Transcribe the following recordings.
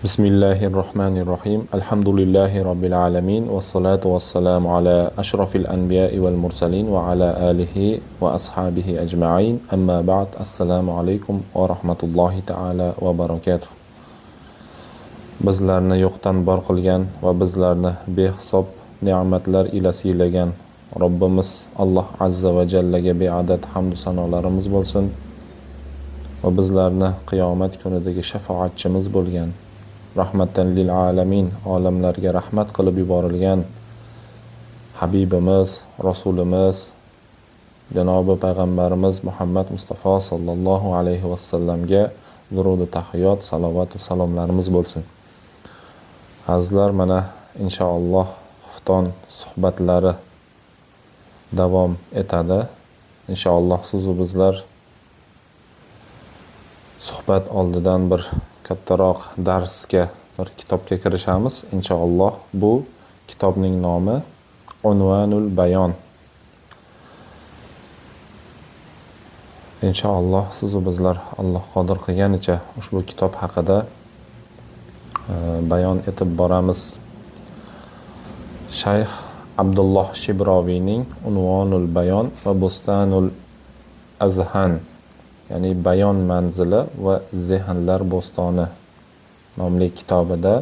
Bismillahirrahmanirrahim. Alhamdulillahi rabbil alamin. Wassalatu wassalamu ala ashrafil anbiya'i wal mursalin wa ala alihi wa ashabihi ajma'in. Amma ba'd. Assalamu alaykum wa rahmatullohi ta'ala va barakatuh. Bizlarni yo'qdan bor qilgan va bizlarni behisob ne'matlar ila siylagan Robbimiz Alloh azza va jallaga beadad hamd sanolarimiz bo'lsin. Va bizlarni qiyomat kunidagi shafoatchimiz bo'lgan rahmatan lil alamin, olamlarga rahmat qilib yuborilgan Habibimiz, Rasulimiz, Janobi Payg'ambarimiz Muhammad Mustafa sallallohu alayhi vasallamga durud-u tahiyot, salovat va salomlarimiz bo'lsin. Azizlar, mana inshaalloh xufton suhbatlari davom etadi. Inshaalloh siz va bizlar suhbat oldidan bir kattaroq darsga, bir kitobga kirishamiz. Inshaalloh bu kitobning nomi Unvanul Bayon. Inshaalloh siz va bizlar Alloh qodir qilganicha ushbu kitob haqida bayon etib boramiz. Shayx Abdulloh Shibroviyning Unvanul Bayon va Bustanul Azhan, ya'ni bayon manzili va zehnlar bo'stoni nomli kitobida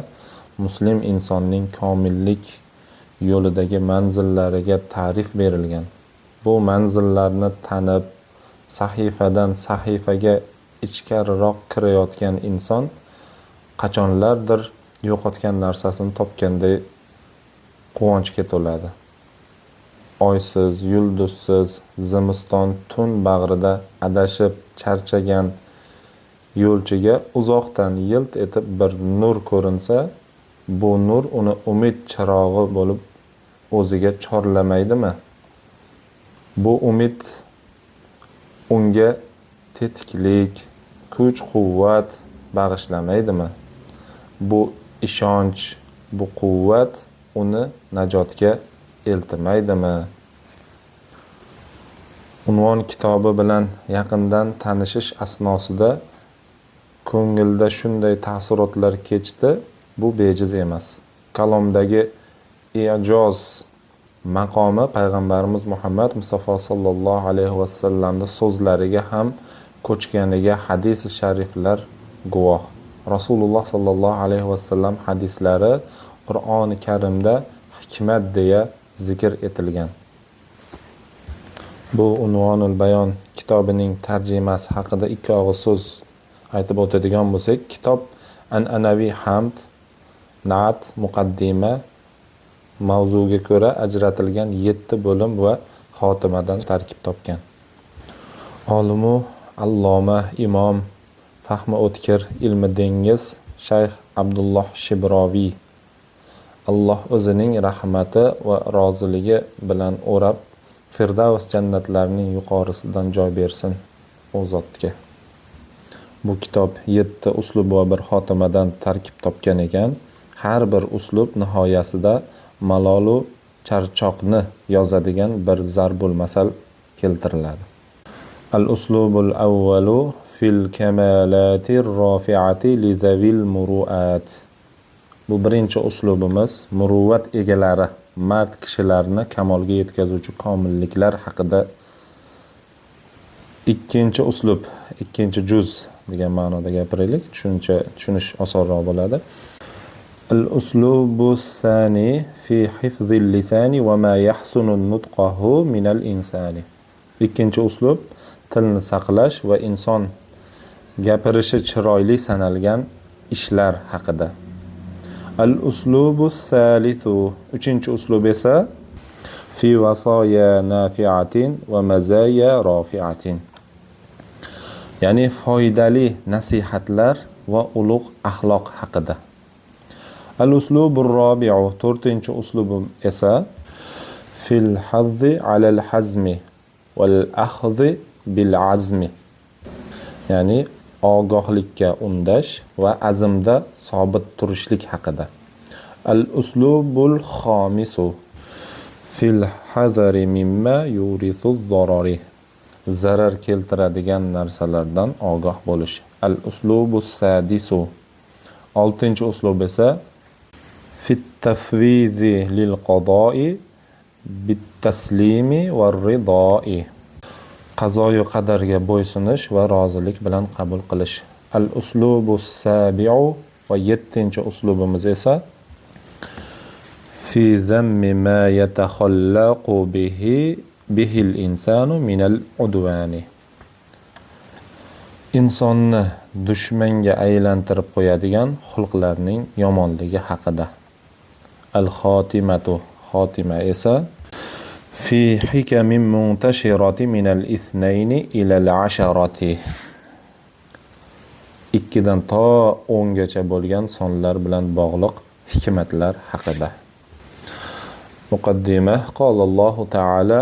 muslim insonning komillik yo'lidagi manzillariga ta'rif berilgan. Bu manzillarni tanib, sahifadan sahifaga ichkariroq kirayotgan inson qachonlardir yo'qotgan narsasini topganday quvonchga to'ladi. Oysiz, yulduzsiz, zimiston tun bag'rida adashib charchagan yo'lchiga uzoqdan yilt etib bir nur ko'rinsa, bu nur uni umid chirog'i bo'lib o'ziga chorlamaydimi? Bu umid unga tetiklik, kuch-quvvat bag'ishlamaydimi? Bu ishonch, bu quvvat uni najotga eltimaydimi? Unvon kitobi bilan yaqindan tanishish asnosida ko'ngilda shunday taassurotlar kechdi, bu bejiz emas. Kalomdagi i'joz maqomi payg'ambarimiz Muhammad Mustafa sallallohu alayhi vasallamning so'zlariga ham ko'chganiga hadis shariflar guvoh. Rasululloh sallallohu alayhi vasallam hadislari Qur'oni Karimda hikmat deya zikr etilgan. Bu Unvanul Bayon kitobining tarjimasi haqida ikki og'iz so'z aytib o'tadigan bo'lsak, kitob an'anaviy hamd, na'at, muqaddima, mavzuga ko'ra ajratilgan 7 bo'lim va xotimadan tarkib topgan. Olimu alloma, imom, fahmi o'tkir, ilmi dengiz Shayx Abdulloh Shibroviy Alloh o'zining rahmati va roziligi bilan o'rab Firdavs jannatlarining yuqorisidan joy bersin u zotga. Bu kitob 7 uslub va bir xotimadan tarkib topgan ekan. Har bir uslub nihoyasida malolu charchoqni yozadigan bir zarbul masal keltiriladi. Al-uslubul awwalu fil kamalatir rafi'ati li zawil muru'at. Bu birinchi uslubimiz muruvvat egalari, mard kishilarni kamolga yetkazuvchi komilliklar haqida. Ikkinchi uslub, ikkinchi juz degan ma'noda gapiraylik, tushunish osonroq bo'ladi. Al-uslubu thani fi hifzil lisani va ma yahsunu nutqahu min al-insani. Ikkinchi uslub tilni saqlash va inson gapirishi chiroyli sanalgan ishlar haqida. Al-uslubu thalithu, uchinchi uslub esa fi wasaya nafi'atin va mazaya rafi'atin. Ya'ni foydali nasihatlar va ulug' axloq haqida. Al-uslubur rabi'u, to'rtinchi uslubim esa fil hazzi alal hazmi wal akhdhi bil azmi. Ya'ni ogohlikka undash va azmda sobit turishlik haqida. Al-uslubul khamisu fil hazari mimma yurithu zarari. Zarar keltiradigan narsalardan ogoh bo'lish. Al-uslubus sadisu Oltinchi uslub esa fit tafvizi lil qadoi bit taslimi va ridoi. Qazoyu qadarga bo'ysunish va rozilik bilan qabul qilish. Al uslubu sabiu va 7-chi uslubimiz esa fi zammi ma yatakhallaqu bihi al-insanu min al-udwani. Insonni dushmanga aylantirib qo'yadigan xulqlarning yomonligi haqida. Al-xotimatu, xotima esa fi hikamin muntashirati min al-ithnayni ila al-asharati. 2dan to 10 gacha bo'lgan sonlar bilan bog'liq hikmatlar haqida. Muqaddima qala Allohu ta'ala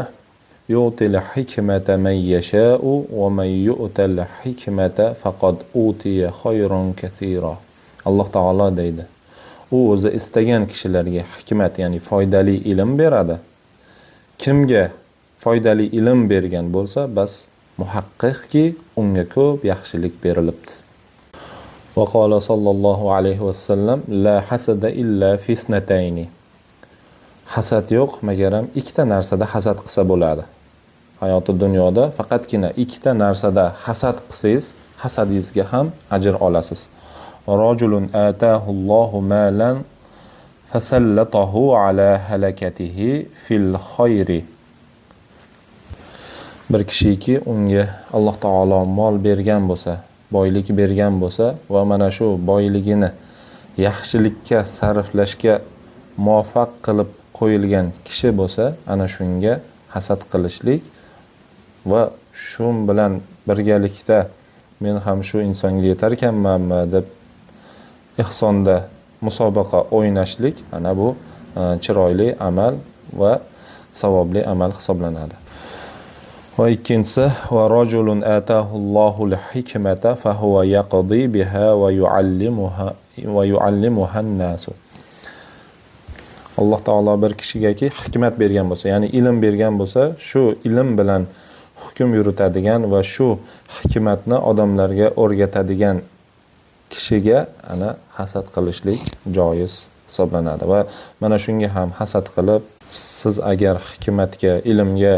yu'til hikmata man yasha'u wa man yu'tal hikmata faqad utiya khayran kaseera. Alloh taolo deydi. U o'zi istagan kishilarga hikmat, ya'ni foydali ilm beradi. Kimga foydali ilm bergan bo'lsa, bas muhaqqiqki unga ko'p yaxshilik berilibdi. Va qala sallallohu alayhi va sallam la hasada illa fi ithnatayni. Hasad yo'q, magaram ikkita narsada hasad qilsa bo'ladi. Hayoti dunyoda faqatgina ikkita narsada hasad qilsangiz, hasadingizga ham ajr olasiz. Rajulun atahu Allohu malan fasallatahu ala halakatihi fil khayri. Bir kishiki unga Alloh taolo mol bergan bo'lsa, boylik bergan bo'lsa va mana shu boyligini yaxshilikka sarflashga muvaffaq qilib qo'yilgan kishi bo'lsa, ana shunga hasad qilishlik va shu bilan birgalikda men ham shu insonga yetarkanmanmi deb ihsonda musobaqa o'ynashlik, ana bu chiroyli amal va savobli amal hisoblanadi. Va ikkinchisi va rajulun atahu Allohu al-hikmata fa huwa yaqdi biha va yuallimuha an-nasu. Alloh taolo bir kishigaki hikmat bergan bo'lsa, ya'ni ilm bergan bo'lsa, shu ilm bilan hukm yuritadigan va shu hikmatni odamlarga o'rgatadigan kishiga ana hasad qilishlik joiz hisoblanadi. Va mana shunga ham hasad qilib, siz agar hikmatga, ilmga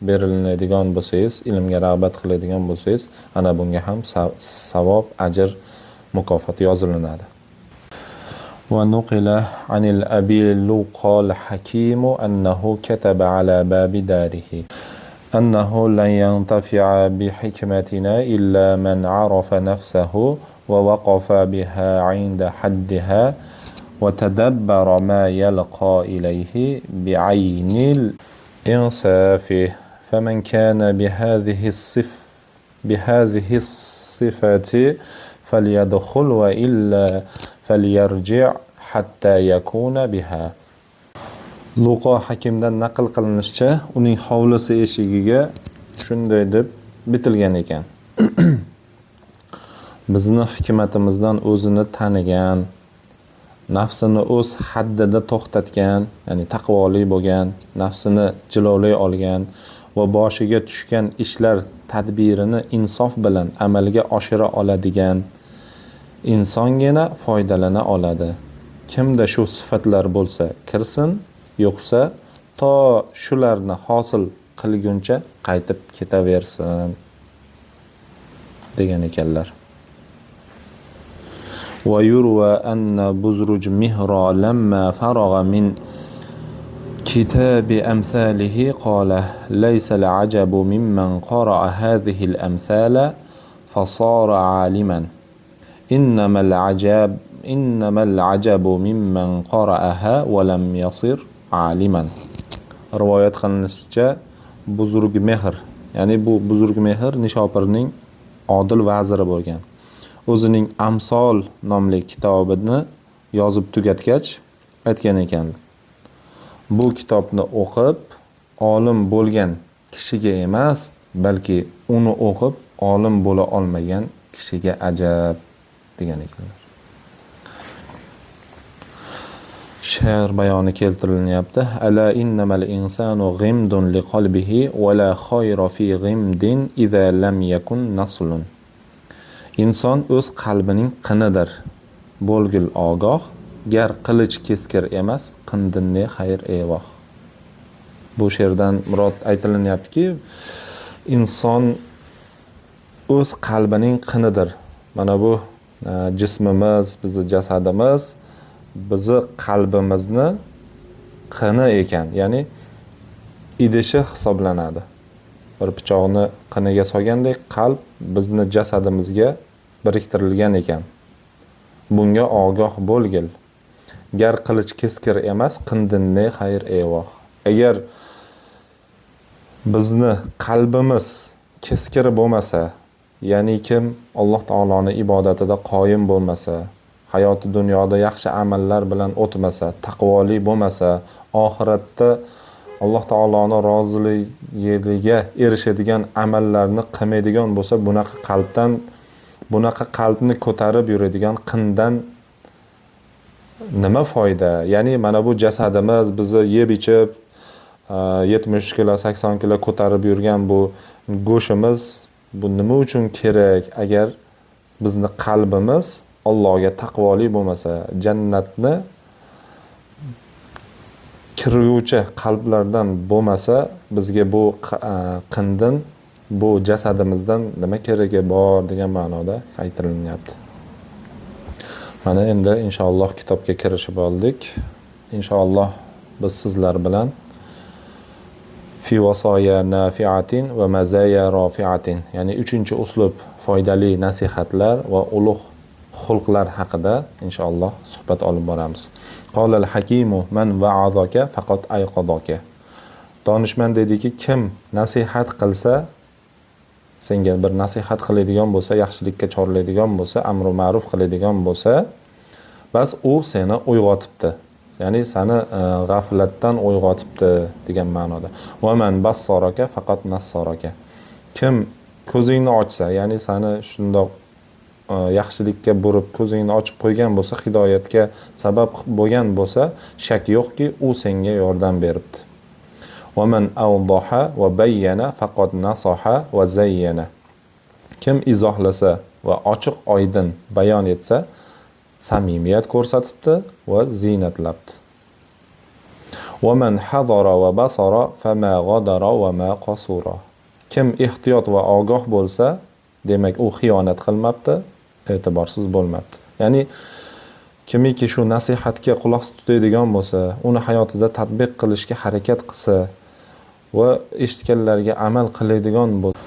beriladigan bo'lsangiz, ilmga rag'bat qiladigan bo'lsangiz, ana bunga ham savob, ajr, mukofot yozilinadi. Wa nuqila anil abi luqal hakim annahu kataba ala babi darihi annahu lan yantafi'a bi hikmatina illa man 'arafa nafsahu wa waqafa biha 'inda haddiha wa tadabbara ma yalqa ilayhi bi'aynil insafi faman kana bihadhihi as-sifati falyadkhul wa illa falyarji' hatta yakuna biha. Luqo hakimdan naql qilinishicha, uning hovlisi eshigiga shunday deb bitilgan ekan. Bizni hikmatimizdan o'zini tanigan, nafsini o'z haddida to'xtatgan, ya'ni taqvoli bo'lgan, nafsini jilovlay olgan va boshiga tushgan ishlar tadbirini insof bilan amalga oshira oladigan insongina foydalana oladi. Kimda shu sifatlar bo'lsa kirsin, yo'qsa to shularni hosil qilguncha qaytib ketaversin degan ekanlar. Wa yurwa anna Buzruj Mihra lamma faragha min kitabi amthalihi qala laysa al-ajabu mimman qara'a hadhihi al-amthala fasara 'aliman innama al-ajabu mimman qara'aha wa lam yasir 'aliman. Rivoyat qilinishicha Buzrug Mehr, ya'ni bu Buzrug Mehr Nishopirning odil vaziri bo'lgan. O'zining Amsol nomli kitobini yozib tugatgach aytgan ekan. Bu kitobni o'qib olim bo'lgan kishiga emas, balki uni o'qib olim bo'la olmagan kishiga ajab degan ekanlar. She'r bayoni keltirilinyapti. Ala innamal insanu ghimdun liqalbihi wa la khayra fi ghimdin idha lam yakun naslun. Inson o'z qalbining qinidir. bo'lgil ogoh, gar qilich keskir emas, qindinne xayr evoh. Bu she'rdan murod aytilinyaptiki, inson o'z qalbining qinidir. Mana bu jismimiz, bizning jasadimiz, bizni qalbimizni qini ekan, ya'ni idishi hisoblanadi. Bir pichoqni qiniga solgandek qalb bizni jasadimizga biriktirilgan ekan. Bunga ogoh bo'lgil. Gar qilich keskir emas, qindinne xayr evoh. Agar bizni qalbimiz keskir bo'lmasa, ya'ni kim Alloh taoloning ibodatida qoyim bo'lmasa, hayoti dunyoda yaxshi amallar bilan o'tmasa, taqvoli bo'lmasa, oxiratda Alloh taoloning roziligiga erishadigan amallarni qilmaydigan bo'lsa, bunaqa qalbni ko'tarib yuradigan qindan nima foyda? Ya'ni mana bu jasadimiz bizni yeb ichib 70 kilo, 80 kilo ko'tarib yurgan bu go'shimiz bu nima uchun kerak? Agar bizni qalbimiz Allohga taqvoli bo'lmasa, jannatni kiruvchi qalblardan bo'lmasa, bizga bu qindin, bu jasadimizdan nima keragi bor degan ma'noda aytilinyapti. Mana endi inshaalloh kitobga kirishib oldik. Inshaalloh biz sizlar bilan fi vasoya nafiatin va mazaya rafiatin, ya'ni 3-uslub foydali nasihatlar va ulug' xulqlar haqida inshaalloh suhbat olib boramiz. Qolal hakimu man va'azaka faqat ayqadaka. Donishmand dediki, kim nasihat qilsa, senga bir nasihat qiladigan bo'lsa, yaxshilikka chorlaydigan bo'lsa, amru ma'ruf qiladigan bo'lsa, bas u seni uyg'otibdi. Ya'ni seni g'aflatdan uyg'otibdi degan ma'noda. Va man bassaraka faqat nassaraka. Kim ko'zingni ochsa, ya'ni seni shundoq yaxshilikka burib ko'zingni ochib qo'ygan bo'lsa, hidoyatga sabab bo'lgan bo'lsa, shak yo'qki u senga yordam beribdi. Va man awdaha va bayyana faqat nasaha va zayyana. Kim izohlasa va ochiq oydin bayon etsa, samimiyat ko'rsatibdi va ziynatlabdi. Va man hadara va basara fama ghadara va ma qasura. Kim ehtiyot va ogoh bo'lsa, demak u xiyonat qilmabdi, e'tiborsiz bo'lmabdi. Ya'ni kimiki shu nasihatga quloq tutadigan bo'lsa, uni hayotida tatbiq qilishga harakat qilsa va eshitganlarga amal qiladigan bo'lsa,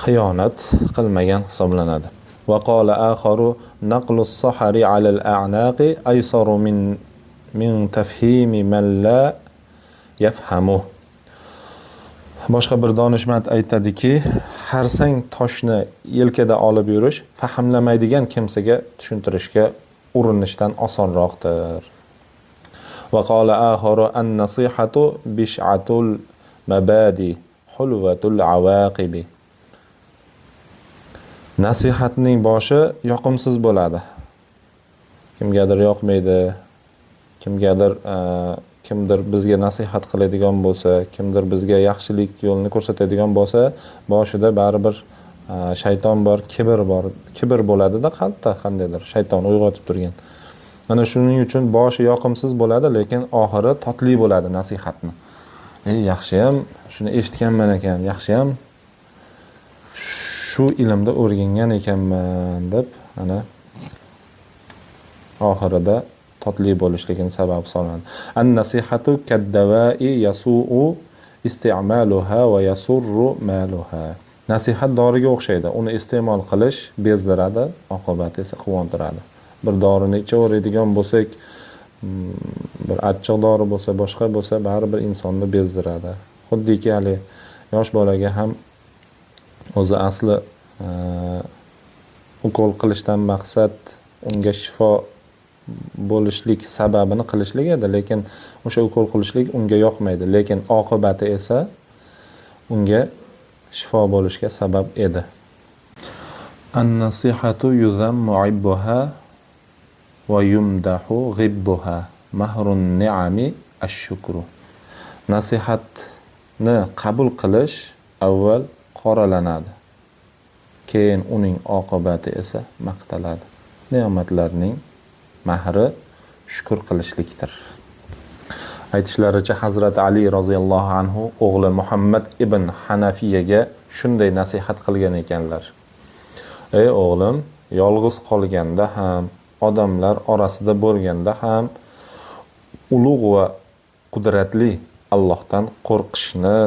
xiyonat qilmagan hisoblanadi. Va qala akharu naqlu as-sahari 'ala al-a'naqi aysaru min tafhimi man la yafhamu. Boshqa bir donishmand aytadiki, harsang toshni yelkada olib yurish fahmlamaydigan kimsaga tushuntirishga urinishdan osonroqdir. Va qala akharu an-nasihatu bish'atul mabadi hulwatul awaqibi. Nasihatning boshi yoqimsiz bo'ladi. Kimgadir yoqmaydi, kimdir bizga nasihat qiladigan bo'lsa, kimdir bizga yaxshilik yo'lini ko'rsatadigan bo'lsa, boshida baribir shayton bor, kibr bo'ladida, qalbda qandaydir shayton uyg'otib turgan. Mana shuning uchun boshi yoqimsiz bo'ladi, lekin oxiri totli bo'ladi nasihatni. Yaxshiyam shuni eshitganman ekan, yaxshiyam shu ilmda o'rgangan ekanman deb, ana oxirida totli bo'lishligini sabab hisoblanadi. An-nasihatu kad-dawa'i yasu'u isti'maluha va yasurru maluha. Nasihat doriga o'xshaydi. Uni iste'mol qilish bezdiradi, oqibati esa quvontiradi. Bir dorini ichaveradigan bo'lsak, bir achchiq dori bo'lsa, boshqa bo'lsa, baribir insonni bezdiradi. Xuddiki hali yosh bolaga ham o'zi asli ukol qilishdan maqsad unga shifo bo'lishlik sababini qilishlik edi, lekin o'sha ukol qilishlik unga yoqmaydi, lekin oqibati esa unga shifo bo'lishga sabab edi. An-nasihatu yuzammu 'ibbuha va yumdahu ghibbuha mahrun ni'ami ash-shukru. Nasihatni qabul qilish avval qoralanadi, keyin uning oqibati esa maqtaladi. Ne'matlarning mahri shukr qilishlikdir. Aytishlaricha Hazrati Ali roziyallohu anhu o'g'li Muhammad ibn Hanafiyaga shunday nasihat qilgan ekanlar. Ey o'g'lim, yolg'iz qolganda ham, odamlar orasida bo'lganda ham ulug' va qudratli Allohdan qo'rqishni,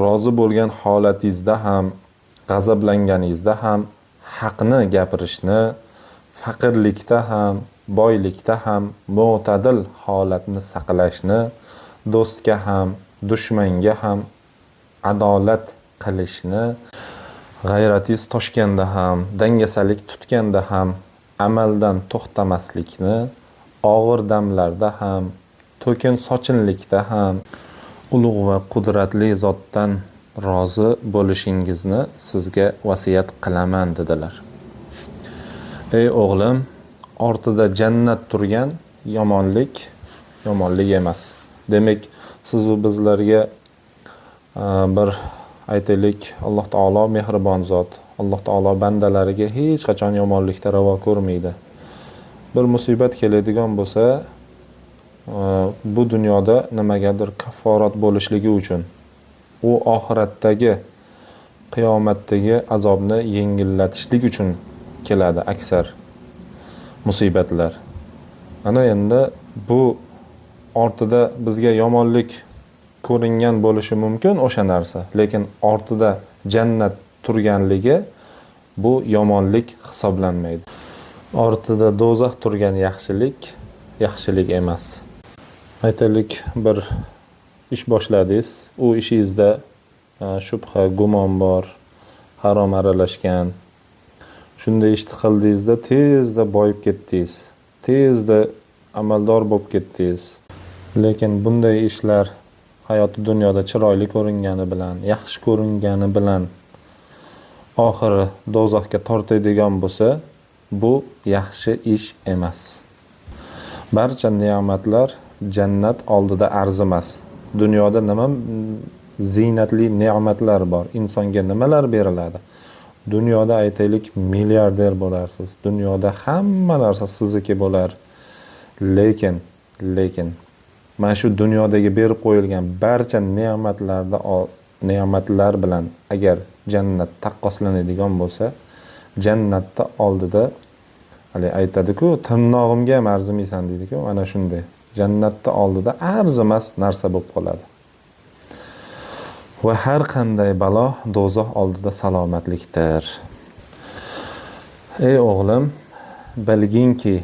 rozi bo'lgan holatingizda ham, g'azablanganingizda ham haqni gapirishni, faqirlikda ham, boylikda ham mo'tadil holatni saqlashni, do'stga ham, dushmanga ham adolat qilishni, g'ayratingiz toshganda ham, dangasalik tutganda ham amaldan to'xtamaslikni, og'ir damlarda ham, to'kin sochinlikda ham ulug' va qudratli zotdan rozi bo'lishingizni sizga vasiyat qilaman dedilar. Ey o'g'lim, ortida jannat turgan yomonlik emas. Demak, siz bizlarga bir aytaylik, Alloh taolo mehribon zot. Alloh taolo bandalariga hech qachon yomonlikda ravo ko'rmaydi. Bir musibat keladigan bo'lsa, bu dunyoda nimagadir kafforat bo'lishligi uchun, u oxiratdagi qiyomatdagi azobni yengillatishlik uchun keladi aksar musibatlar. Ana endi bu ortida bizga yomonlik ko'ringan bo'lishi mumkin o'sha narsa, lekin ortida jannat turganligi bu yomonlik hisoblanmaydi. Ortida do'zax turgan yaxshilik emas. Aytaylik, bir ish boshladingiz, u ishingizda shubha, gumon bor, harom aralashgan. Shunday ishni qildingizda tezda boyib ketdingiz, tezda amaldor bo'lib ketdingiz. Lekin bunday ishlar hayoti dunyoda chiroyli ko'ringani bilan, yaxshi ko'ringani bilan oxiri do'zaxga tortadigan bo'lsa, bu yaxshi ish emas. Barcha ne'matlar jannat oldida arzimas. Dunyoda nima ziynatli ne'matlar bor? Insonga nimalar beriladi? Dunyoda aytaylik milliarder bo'larsiz. Dunyoda hamma narsa sizniki bo'lar. Lekin mana shu dunyodagi berib qo'yilgan barcha ne'matlar bilan agar jannat taqqoslanadigan bo'lsa, jannatda oldida hali aytadi-ku, tirnog'imga ham arzimaysan deydi-ku, mana shunday. Jannatda oldida arzimas narsa bo'lib qoladi. Va har qanday balo do'zax oldida salomatlikdir. Ey o'g'lim, bilginki,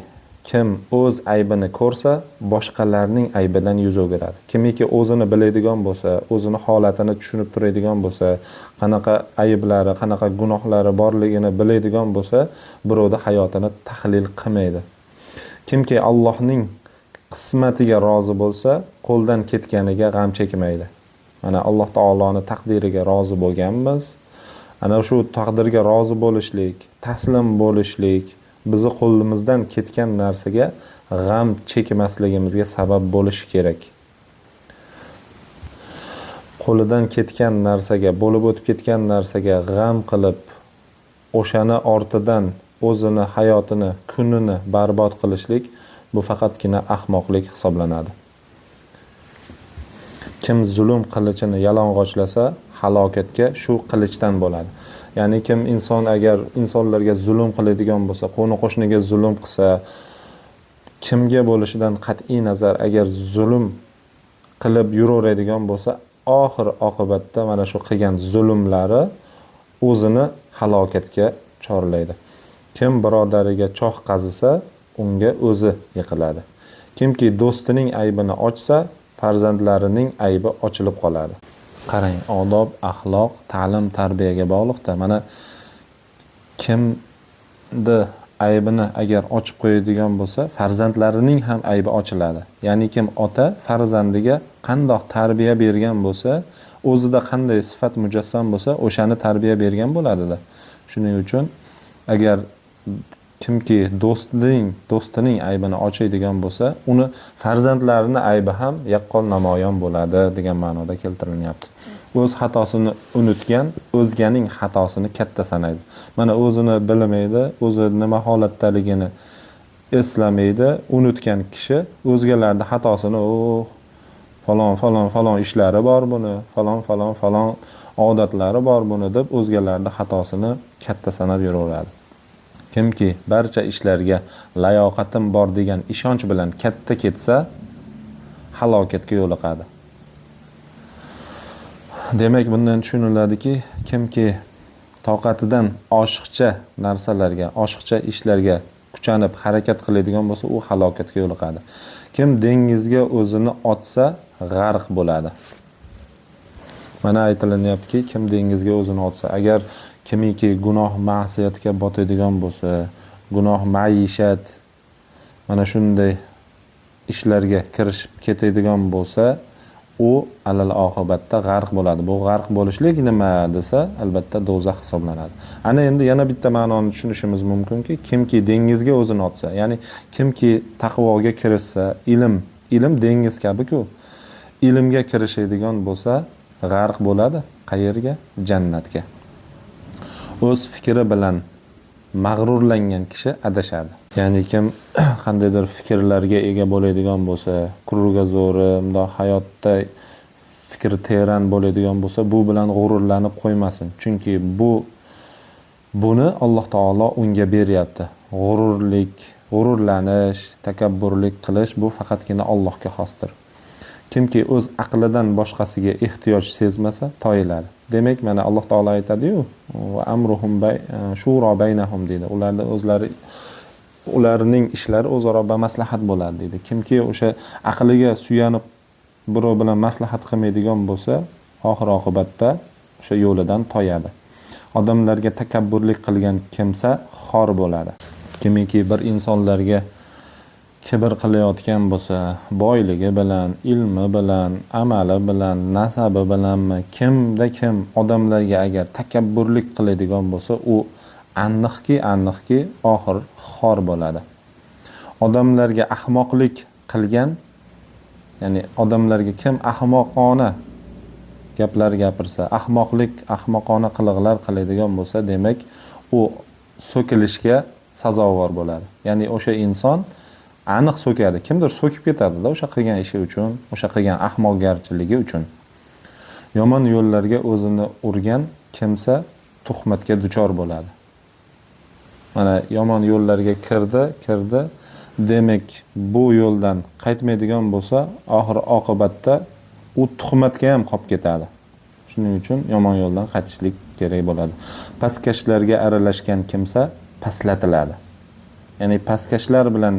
kim o'z aybini ko'rsa, boshqalarning aybidan yuz o'giradi. Kimiki o'zini biladigan bo'lsa, o'zini holatini tushunib turadigan bo'lsa, qanaqa ayblari, qanaqa gunohlari borligini biladigan bo'lsa, birovda hayotini tahlil qilmaydi. Kimki Allohning qismatiga rozi bo'lsa, qo'ldan ketganiga g'am chekmaydi. Mana Alloh taoloning taqdiriga rozi bo'lganmiz. Ana shu taqdirga rozi bo'lishlik, taslim bo'lishlik bizni qo'limizdan ketgan narsaga g'am chekmasligimizga sabab bo'lishi kerak. Qo'lidan ketgan narsaga, bo'lib o'tib ketgan narsaga g'am qilib, o'shani ortidan o'zini hayotini, kunini barbod qilishlik bu faqatgina ahmoqlik hisoblanadi. Kim zulm qilichini yalang'ochlasa, halokatga shu qilichdan bo'ladi. Ya'ni kim agar insonlarga zulm qiladigan bo'lsa, qo'ni-qo'shniga zulm qilsa, kimga bo'lishidan qat'iy nazar agar zulm qilib yuraveradigan bo'lsa, oxir oqibatda mana shu qilgan zulmlari o'zini halokatga chorlaydi. Kim birodariga choh qazisa, unga o'zi yiqiladi. Kimki do'stining aybini ochsa, farzandlarining aybi ochilib qoladi. Qarang, odob, axloq, ta'lim, tarbiyaga bog'liqda. Mana kimni aybini agar ochib qo'yadigan bo'lsa, farzandlarining ham aybi ochiladi. Ya'ni kim ota farzandiga qandoq tarbiya bergan bo'lsa, o'zida qanday sifat mujassam bo'lsa, o'shani tarbiya bergan bo'ladi-da. Shuning uchun agar kimki do'stining aybini ochadigan bo'lsa, uni farzandlarining aybi ham yaqqol namoyon bo'ladi degan ma'noda keltirilyapti. O'z xatosini unutgan, o'zganing xatosini katta sanaydi. Mana o'zini bilmaydi, o'zi nima holatdaligini eslamaydi, unutgan kishi o'zgalarning xatosini, falon ishlari bor buni, falon odatlari bor buni deb o'zgalarning xatosini katta sanab yuraveradi. Kimki barcha ishlarga layoqatim bor degan ishonch bilan katta ketsa, halokatga yo'liqadi. Demak, bundan tushuniladiki, kimki toqatidan oshiqcha narsalarga, oshiqcha ishlarga kuchanib harakat qiladigan bo'lsa, u halokatga yo'liqadi. Kim dengizga o'zini otsa, g'arq bo'ladi. Mana aytilyaptiki, kim dengizga o'zini otsa, agar kimiki gunoh ma'siyatga botadigan bo'lsa, gunoh maishat mana shunday ishlarga kirishib ketadigan bo'lsa, u alal oqibatda g'arq bo'ladi. Bu g'arq bo'lishlik nima desa, albatta do'zax hisoblanadi. Ana endi yana bitta ma'noni tushunishimiz mumkinki, kimki dengizga o'zini otsa, ya'ni kimki taqvoga kirishsa, ilm dengiz kabi-ku. Ilmga kirishadigan bo'lsa, g'arq bo'ladi. Qayerga? Jannatga. O'z fikri bilan mag'rurlangan kishi adashadi. Ya'ni kim qandaydir fikrlarga ega bo'ladigan bo'lsa, kurrugazori, bundoq hayotda fikri teran bo'ladigan bo'lsa, bu bilan g'ururlanib qo'ymasin. Chunki buni Alloh taolo unga beryapti. G'ururlanish, takabburlik qilish bu faqatgina Allohga xosdir. Kimki o'z aqlidan boshqasiga ehtiyoj sezmasa, toyiladi. Demak, mana Alloh taolo aytadi-yu, va amruhum shura baynahum deydi. Ularning ishlari o'zaro maslahat bo'ladi deydi. Kimki o'sha aqliga suyanib birov bilan maslahat qilmaydigan bo'lsa, oxir oqibatda o'sha yo'lidan toyadi. Odamlarga takabburlik qilgan kimsa xor bo'ladi. Kimiki bir insonlarga kibr qilayotgan bo'lsa, boyligi bilan, ilmi bilan, amali bilan, nasabi bilanmi, kim odamlarga agar takabburlik qiladigan bo'lsa, u aniqki oxir xor bo'ladi. Odamlarga ahmoqlik qilgan, ya'ni odamlarga kim ahmoqona gaplar gapirsa, ahmoqona qiliqlar qiladigan bo'lsa, demak u so'kilishga sazovor bo'ladi. Ya'ni o'sha inson aniq so'kadi. Kimdir so'kib ketadi-da o'sha qilgan ishi uchun, o'sha qilgan ahmoqgarchiligi uchun. Yomon yo'llarga o'zini urgan kimsa tuhmatga duchor bo'ladi. Mana yomon yo'llarga kirdi, demak bu yo'ldan qaytmaydigan bo'lsa, oxir oqibatda u tuhmatga ham qolib ketadi. Shuning uchun yomon yo'ldan qaytishlik kerak bo'ladi. Pastkashlarga aralashgan kimsa pastlatiladi. Ya'ni pastkashlar bilan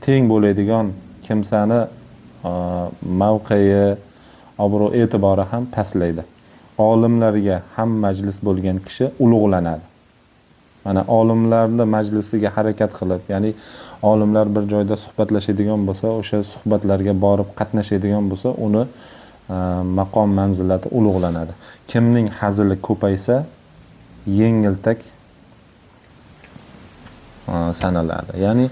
teng bo'ladigan kimsani mavqei, obro' e'tibori ham pastlaydi. Olimlarga ham majlis bo'lgan kishi ulug'lanadi. Mana olimlarning majlisiga harakat qilib, ya'ni olimlar bir joyda suhbatlashadigan bo'lsa, o'sha suhbatlarga borib qatnashadigan bo'lsa, uni maqom manzilati ulug'lanadi. Kimning hazili ko'paysa, yengiltak sanaladi. Ya'ni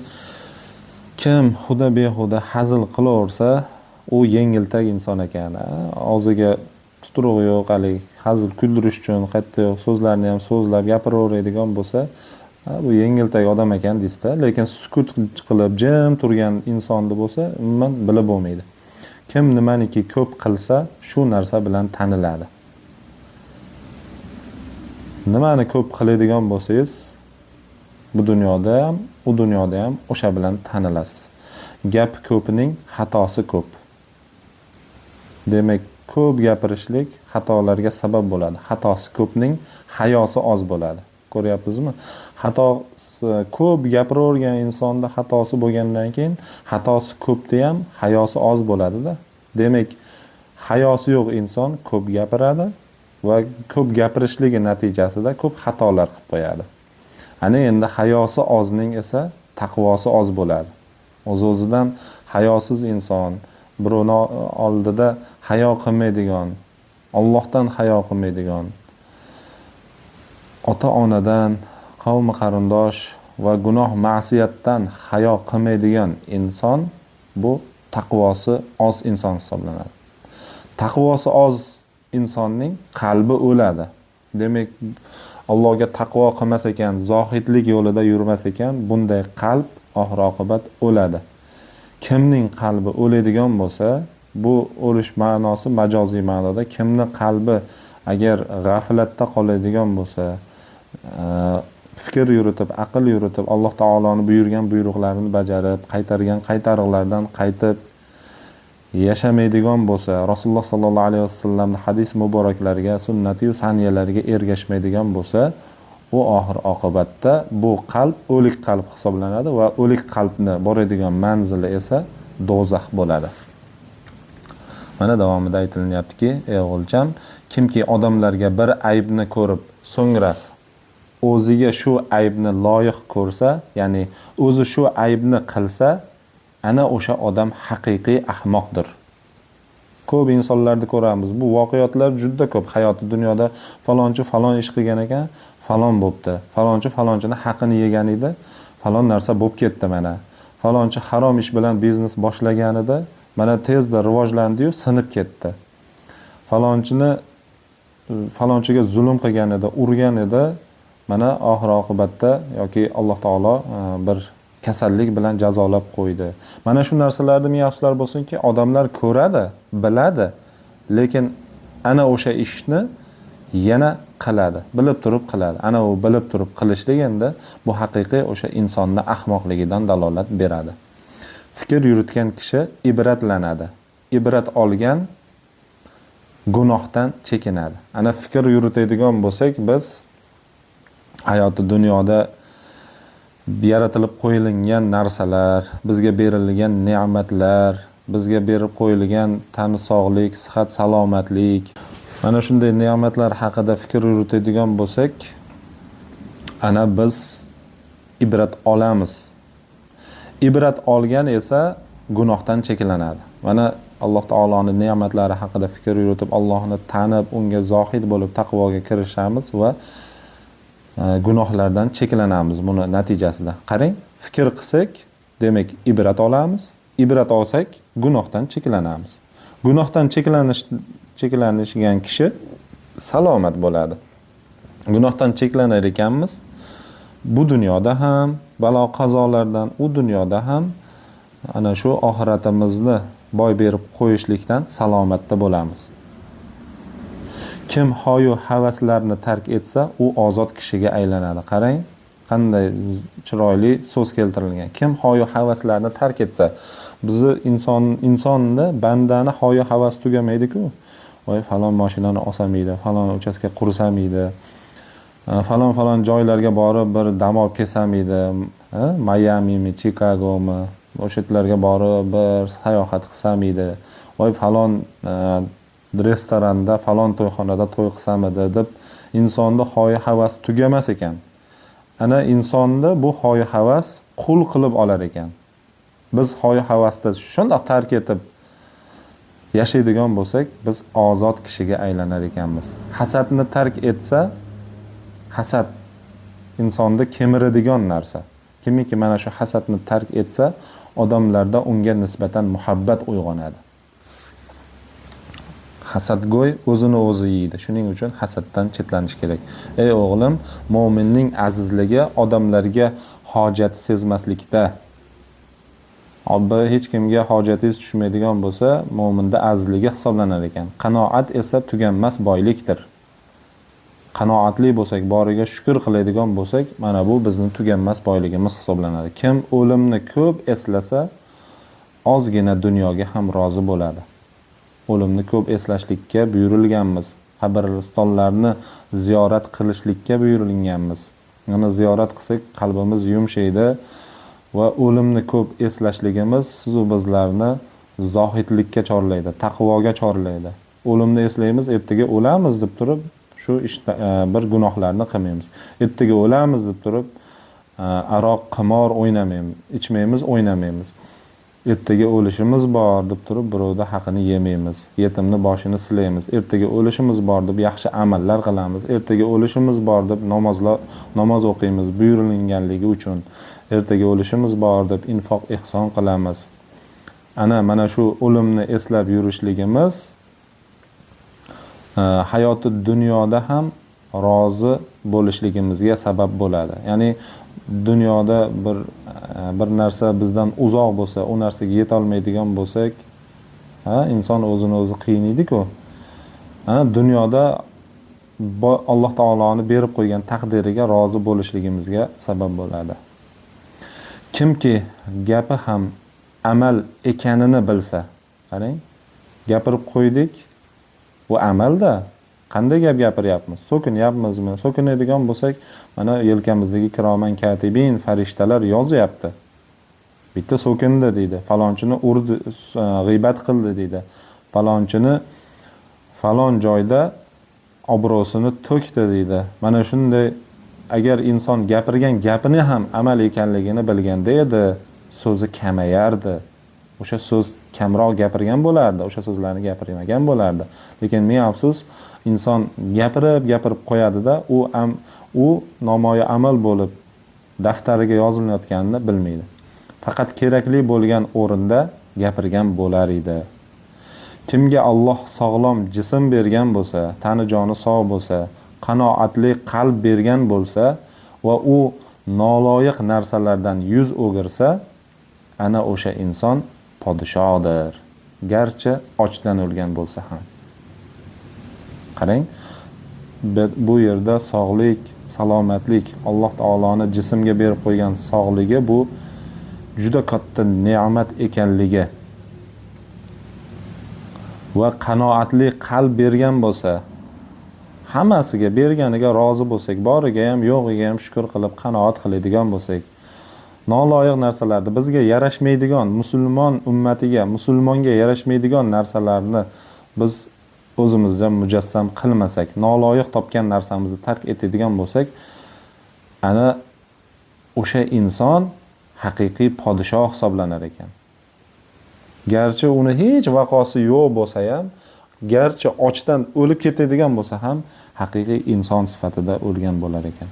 kim xudo behuda hazil qilaversa, u yengiltak inson ekan. Og'ziga tuturuq yo'q, hazil kuldirish uchun qayta so'zlarni ham so'zlab gapiraveradigan bo'lsa, bu yengiltak odam ekan deysiz-da. Lekin sukut qilib jim turgan insonni bo'lsa, umuman bilib bo'lmaydi. Kim nimaniki ko'p qilsa, shu narsa bilan taniladi. Nimani ko'p qiladigan bo'lsangiz, bu dunyoda ham, u dunyoda ham o'sha bilan tanilasiz. Gap ko'pning xatosi ko'p. Demak, ko'p gapirishlik xatolarga sabab bo'ladi. Xatosi ko'pning hayosi oz bo'ladi. Ko'ryapsizmi? Xatosi ko'p gapiravergan insonda xatosi bo'lgandan keyin xatosi ko'pda ham hayosi oz bo'ladi-da. Demak, hayosi yo'q inson ko'p gapiradi va ko'p gapirishligi natijasida ko'p xatolar qilib qo'yadi. Ana endi hayosi ozning esa taqvosi oz bo'ladi. O'z-o'zidan hayosiz inson, birovning oldida hayo qilmaydigan, Allohdan hayo qilmaydigan, ota-onadan, qavmi qarindosh va gunoh ma'siyatdan hayo qilmaydigan inson bu taqvosi oz inson hisoblanadi. Taqvosi oz insonning qalbi o'ladi. Demak, Allohga taqvo qilmas ekan, zohidlik yo'lida yurmas ekan, bunday qalb oxir oqibat o'ladi. Kimning qalbi o'laydigan bo'lsa, bu o'lish ma'nosi majoziy ma'noda, kimning qalbi agar g'aflatda qoladigan bo'lsa, fikr yuritib, aql yuritib, Alloh taoloning buyurgan buyruqlarini bajarib, qaytargan qaytariqlardan qaytib yashamaydigan bo'lsa, Rasululloh sallallohu alayhi vasallamning hadis muboraklariga, sunnati va saniyalariga ergashmaydigan bo'lsa, u oxir oqibatda bu qalb o'lik qalb hisoblanadi va o'lik qalbni boradigan manzili esa do'zax bo'ladi. Mana davomida aytilyaptiki, ey o'g'ilcham, kimki odamlarga bir aybni ko'rib, so'ngra o'ziga shu aybni loyiq ko'rsa, ya'ni o'zi shu aybni qilsa, ana o'sha odam haqiqiy ahmoqdir. Ko'p insonlarni ko'ramiz. Bu voqeotlar juda ko'p hayoti dunyoda. Falonchi falon ish qilgan ekan, falon bo'pti. Falonchi falonchini haqini yegan edi, falon narsa bo'lib ketdi mana. Falonchi harom ish bilan biznes boshlagan edi, mana tezda rivojlandi-yu, sinib ketdi. Falonchiga zulm qilgan edi, urgan edi, mana oxir oqibatda yoki Alloh taolo bir kasallik bilan jazolab qo'ydi. Mana shu narsalarni ming afsuslar bo'lsinki, odamlar ko'radi, biladi, lekin ana o'sha ishni yana qiladi, bilib turib qiladi. Ana u bilib turib qilishlik endi bu haqiqiy o'sha insonning ahmoqligidan dalolat beradi. Fikr yuritgan kishi ibratlanadi. Ibrat olgan gunohdan chekinadi. Ana fikr yuritadigan bo'lsak, biz hayoti dunyoda yaratilib qo'yilgan narsalar, bizga berilgan ne'matlar, bizga berib qo'yilgan tani sog'lik, sihat, salomatlik, mana shunday ne'matlar haqida fikr yuritadigan bo'lsak, ana biz ibrat olamiz. Ibrat olgan esa gunohdan cheklanadi. Mana Alloh taoloning ne'matlari haqida fikr yuritib, Allohni tanib, unga zohid bo'lib taqvoga kirishamiz va gunohlardan cheklanamiz buni natijasida. Qarang, fikr qilsak, demak ibrat olamiz. Ibrat olsak, gunohdan cheklanamiz. Gunohdan cheklanishgan kishi salomat bo'ladi. Gunohdan cheklanar ekanmiz, bu dunyoda ham, balo qazolardan, u dunyoda ham ana shu oxiratimizni boy berib qo'yishlikdan salomatda bo'lamiz. Kim hoyu havaslarni tark etsa, u ozod kishiga aylanadi. Qarang, qanday chiroyli so'z keltirilgan. Kim hoyu havaslarni tark etsa, bizni insonni, bandani hoyu havas tugamaydi-ku. Voy falon mashinani olsam edi, falon uchastka qursam edi, falon joylarga borib bir dam olib kelsam edi, Mayamimi, Chicagomi, o'sha yerlarga borib bir sayohat qilsam edi. Voy falon restoranda, falon to'yxonada to'y qilsam edi deb insonda hoyu havas tugamas ekan. Ana insonni bu hoyu havas qul qilib olar ekan. Biz hoyu havasda shunday tark etib yashaydigan bo'lsak, biz ozod kishiga aylanar ekanmiz. Hasadni tark etsa, hasad insonda kemiradigan narsa. Kimiki mana shu hasadni tark etsa, odamlarda unga nisbatan muhabbat uyg'onadi. Hasadgo'y o'zini o'zi yeydi. Shuning uchun hasaddan chetlanish kerak. Ey o'g'lim, mo'minning azizligi odamlarga hojat sezmaslikda. Hech kimga hojatingiz tushmaydigan bo'lsa, mo'minda azizligi hisoblanar ekan. Qanoat esa tuganmas boylikdir. Qanoatli bo'lsak, boriga shukr qiladigan bo'lsak, mana bu bizning tuganmas boyligimiz hisoblanadi. Kim o'limni ko'p eslasa, ozgina dunyoga ham rozi bo'ladi. O'limni ko'p eslashlikka buyurilganmiz. Qabristonlarni ziyorat qilishlikka buyurilganmiz. Mana ziyorat qilsak qalbimiz yumshaydi va o'limni ko'p eslashligimiz siz va bizlarni zohidlikka chorlaydi, taqvoga chorlaydi. O'limni eslaymiz, ertaga o'lamiz deb turib, shu bir gunohlarni qilmaymiz. Ertaga o'lamiz deb turib, aroq, qimor o'ynamaymiz, ichmaymiz, o'ynamaymiz. Ertaga o'lishimiz bor deb turib, birovda haqini yemaymiz, yetimni boshini silaymiz. Ertaga o'lishimiz bor deb yaxshi amallar qilamiz. Ertaga o'lishimiz bor deb namoz o'qiymiz buyurilganligi uchun. Ertaga o'lishimiz bor deb infoq ihson qilamiz. Mana shu o'limni eslab yurishligimiz hayoti dunyoda ham rozi bo'lishligimizga sabab bo'ladi. Ya'ni dunyoda bir bir narsa bizdan uzoq bo'lsa, u narsaga yeta olmaydigan bo'lsak, inson o'zini o'zi qiynaydi-ku. Dunyoda Alloh taoloni berib qo'ygan taqdiriga rozi bo'lishligimizga sabab bo'ladi. Kimki gapi ham amal ekanini bilsa, qarang, gapirib qo'ydik, bu amalda. Qanday gap gapiryapmiz? So'kinyapmizmi? So'kinadigan bo'lsak, mana yelkamizdagi kiroman katibin farishtalar yozyapti. Bitta so'kindi deydi, falonchini urdi, g'iybat qildi deydi. Falonchini falon joyda obro'sini to'kdi deydi. Mana shunday agar inson gapirgan gapini ham amal ekanligini bilganda edi, so'zi kamayardi. O'sha so'z kamroq gapirgan bo'lardi, o'sha so'zlarni gapirmagan bo'lardi. Lekin ming afsus, inson gapirib qo'yadi-da, u nomoya amal bo'lib daftariga yozilayotganini bilmaydi. Faqat kerakli bo'lgan o'rinda gapirgan bo'lar edi. Kimga Alloh sog'lom jism bergan bo'lsa, tani joni sog' bo'lsa, qanoatli qalb bergan bo'lsa va u noloyiq narsalardan yuz o'girsa, ana o'sha inson podshohdir. Garchi ochdan o'lgan bo'lsa ham. Qarang, bu yerda sog'lik, salomatlik, Alloh taoloning jismga berib qo'ygan sog'ligi bu juda katta ne'mat ekanligi va qanoatli qalb bergan bo'lsa, hammasiga berganiga rozi bo'lsak, boriga ham, yo'g'iga ham shukr qilib qanoat qiladigan bo'lsak, noloyiq narsalarni, bizga yarashmaydigan, musulmon ummatiga, musulmonga yarashmaydigan narsalarni biz o'zimizda mujassam qilmasak, noloyiq topgan narsamizni tark etadigan bo'lsak, ana o'sha inson haqiqiy podshoh hisoblanar ekan. Garchi uni hech vaqosi yo'q bo'lsa ham, garchi ochdan o'lib ketadigan bo'lsa ham, haqiqiy inson sifatida o'lgan bo'lar ekan.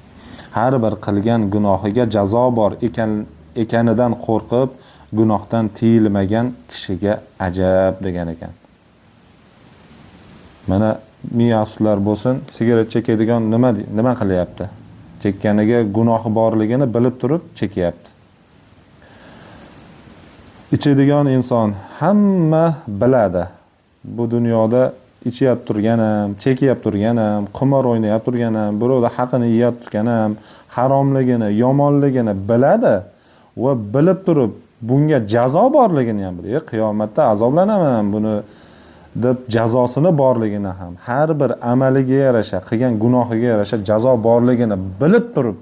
Har bir qilgan gunohiga jazo bor ekanidan qo'rqib, gunohdan tiyilmagan kishiga ajab degan ekan. Mana ming afsuslar bo'lsin, sigaret chekadigan nima qilyapti? Chekkaniga gunohi borligini bilib turib chekyapti. Ichadigan inson hamma biladi. Bu dunyoda ichib turganim, chekib turganim, qimor o'ynab turganim, birovda haqini yeyib turganim, haromligini, yomonligini biladi va bilib turib bunga jazo borligini ham biladi. Qiyomatda azoblanaman buni deb jazosini borligini ham, har bir amaliga yarasha, qilgan gunohiga yarasha jazo borligini bilib turib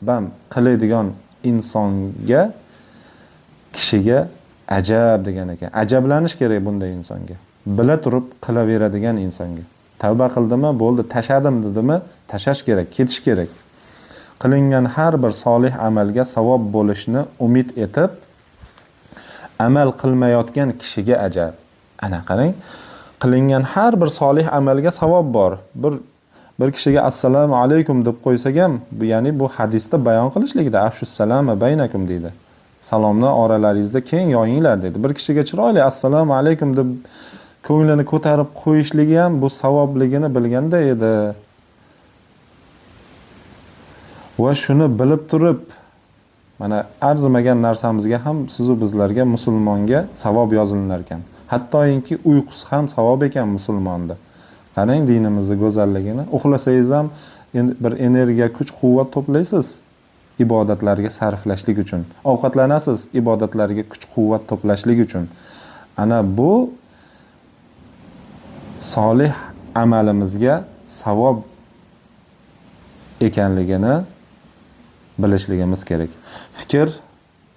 bam qiladigan insonga, kishiga ajab degan ekan. Ajablanish kerak bunday insonga. Bila turib qilaveradigan insonga. Tavba qildimi, bo'ldi, tashadim dedimi, tashash kerak, ketish kerak. Qilingan har bir solih amalga savob bo'lishni umid etib amal qilmayotgan kishiga ajab. Ana qarang, qilingan har bir solih amalga savob bor. Bir kishiga assalomu alaykum deb qo'ysak ham, ya'ni bu hadisda bayon qilishlikda afshus salama baynakum deydi. Salomni oralaringizda keng yoyinglar dedi. Bir kishiga chiroyli assalomu alaykum deb ko'nglini ko'tarib qo'yishligi ham bu savobligini bilganda edi. Va shuni bilib turib, mana arzimagan narsamizga ham sizu bizlarga, musulmonga savob yozilinar ekan. Hattoki uyqusi ham savob ekan musulmonda. Qarang dinimizning go'zalligini. Uxlasangiz ham bir energiya, kuch-quvvat to'playsiz ibodatlarga sarflashlik uchun. Ovqatlanasiz ibodatlarga kuch-quvvat to'plashlik uchun. Ana bu solih amalimizga savob ekanligini bilishligimiz kerak. Fikr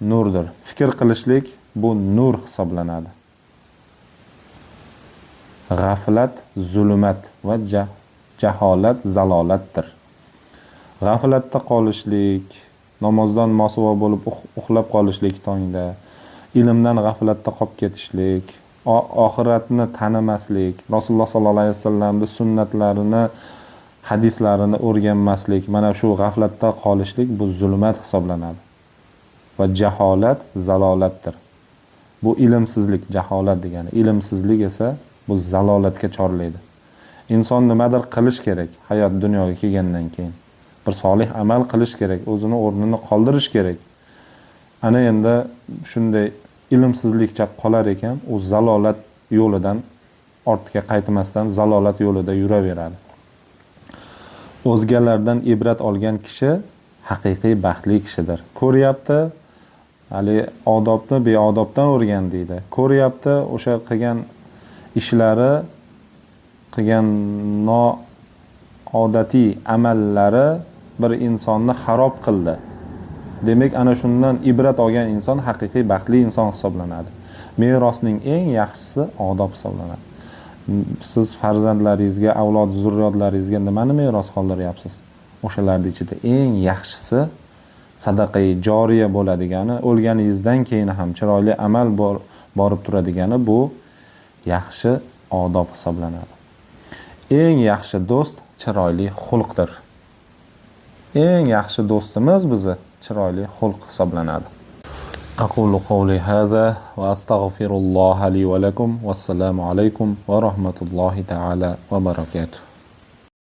nurdir. Fikr qilishlik bu nur hisoblanadi. G'aflat zulumat va jaholat zalolatdir. G'aflatda qolishlik, namozdan mosuvo bo'lib uxlab qolishlik tongda, ilmdan g'aflatda qolib ketishlik, oxiratni tanimaslik, Rasululloh sollallohu alayhi vasallamning sunnatlarini, hadislarini o'rganmaslik, mana shu g'aflatda qolishlik bu zulmat hisoblanadi. Va jaholat zalolatdir. Bu ilmsizlik, jaholat degani. Ilmsizlik esa bu zalolatga chorlaydi. Inson nimadir qilish kerak hayot dunyoga kelgandan keyin. Bir solih amal qilish kerak, o'zini o'rnini qoldirish kerak. ana endi shunday ilmsizlikcha qolar ekan, u zalolat yo'lidan ortga qaytmasdan zalolat yo'lida yuraveradi. O'zgalardan ibrat olgan kishi haqiqiy baxtli kishidir. Ko'ryapti, hali odobni beodobdan o'rgan deydi. Ko'ryapti, o'sha qilgan ishlari, qilgan noodatiy amallari bir insonni xarob qildi. Demak, ana shundan ibrat olgan inson haqiqiy baxtli inson hisoblanadi. Merosning eng yaxshisi odob hisoblanadi. Siz farzandlaringizga, avlod zurriyotlaringizga nimani meros qoldiryapsiz? O'shalarning ichida eng yaxshisi sadaqai joriya bo'ladigani, o'lganingizdan keyin ham chiroyli amal borib turadigani bu yaxshi odob hisoblanadi. Eng yaxshi do'st chiroyli xulqdir. Eng yaxshi do'stimiz bizni chiroyli xulq hisoblanadi. أقول قولي هذا وأستغفر الله لي ولكم والسلام عليكم ورحمة الله تعالى وبركاته.